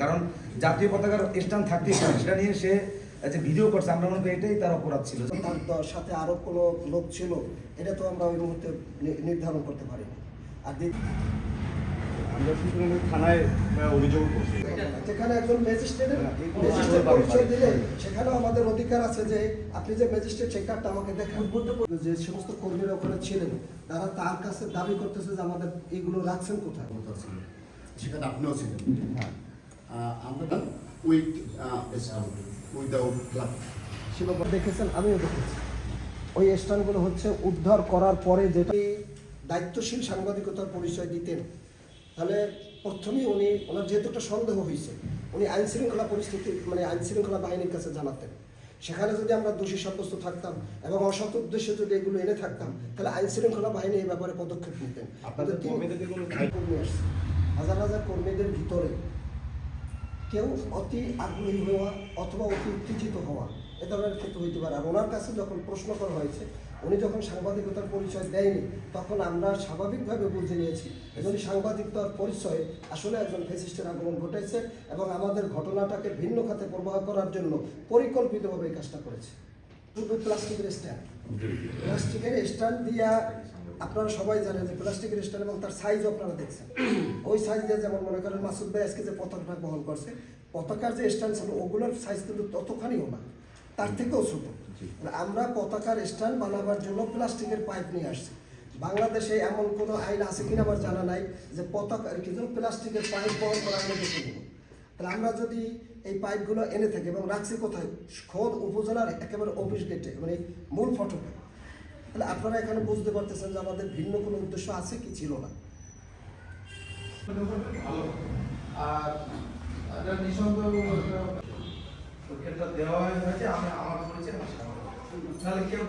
কারণ জাতীয় পতাকার স্ট্যান্ড থাকতেই পারে, সেটা নিয়ে সে যে ভিডিও করছে আমরা মনে করি এটাই তার অপরাধ ছিল। তার সাথে আরো কোনো লোক ছিল এটা তো আমরা ওই মুহূর্তে নির্ধারণ করতে পারিনি। আর আমরা শুধু থানায় অভিযোগ করছি, যেখানে একজন ম্যাজিস্ট্রেটের পরিচয় দিলে সেখানেও আমাদের অধিকার আছে যে আপনি যে ম্যাজিস্ট্রেট সেই কার্ডটা আমাকে দেখান। যে সমস্ত কর্মীরা ওখানে ছিলেন তারা তার কাছে দাবি করতেছে যে আমাদের এইগুলো রাখছেন কোথায়। সেখানে আপনিও ছিলেন। আমরা উইদাউট ক্লাব সে ব্যাপার দেখেছেন, আমিও দেখেছি। ওই স্থানগুলো হচ্ছে উদ্ধার করার পরে যেটা দায়িত্বশীল সাংবাদিকতার পরিচয় দিতেন, তাহলে প্রথমেই ওনার যেহেতু একটা সন্দেহ হয়েছে, উনি আইন শৃঙ্খলা পরিস্থিতি আইন শৃঙ্খলা বাহিনীর কাছে জানাতেন। সেখানে যদি আমরা দোষী সাব্যস্ত থাকতাম এবং অসৎ উদ্দেশ্যে যদি এগুলো এনে থাকতাম তাহলে আইন শৃঙ্খলা বাহিনী এই ব্যাপারে পদক্ষেপ নিতেন। হাজার হাজার কর্মীদের ভিতরে কেউ অতি আগ্রহী হওয়া অথবা অতি উত্তেজিত হওয়া এ ধরনের ক্ষেত্রে হইতে পারে। আর ওনার কাছে যখন প্রশ্ন করা হয়েছে, উনি যখন সাংবাদিকতার পরিচয় দেয়নি, তখন আমরা স্বাভাবিকভাবে বুঝে নিয়েছি উনি সাংবাদিকতার পরিচয়ে আসলে একজন ফ্যাসিস্টের আগমন ঘটেছে এবং আমাদের ঘটনাটাকে ভিন্ন খাতে প্রবাহ করার জন্য পরিকল্পিতভাবে এই কাজটা করেছে। শুধু প্লাস্টিকের স্ট্যান্ড দিয়া আপনারা সবাই জানেন যে প্লাস্টিকের স্ট্যান্ড এবং তার সাইজও আপনারা দেখছেন। ওই সাইজ দিয়ে যেমন মনে করেন মাসুদ ভাই আজকে যে পতাকাটা বহন করছে, পতাকার যে স্ট্যান্ড ছিল ওগুলোর সাইজ কিন্তু ততখানিও না, তার থেকেও ছোট। আমরা পতাকার স্ট্যান্ড বানাবার জন্য প্লাস্টিকের পাইপ নিয়ে আসছি। বাংলাদেশে এমন কোনো আইন আছে কিনা আমার জানা নাই যে পতাকার কিছু প্লাস্টিকের পাইপ বহন করা আমরা দেখে নেব। তাহলে আমরা যদি এই পাইপগুলো এনে থাকি এবং রাখছি কোথায়, খোদ উপজেলার একেবারে অফিস গেটে, মূল ফটকে, তাহলে আপনারা এখানে বুঝতে পারতেছেন যে আমাদের ভিন্ন কোনো উদ্দেশ্য আছে কি ছিল না। আর নিঃসন্দেহ দেওয়া হয়েছে, আমি আমার পরিচয় নাহলে কেউ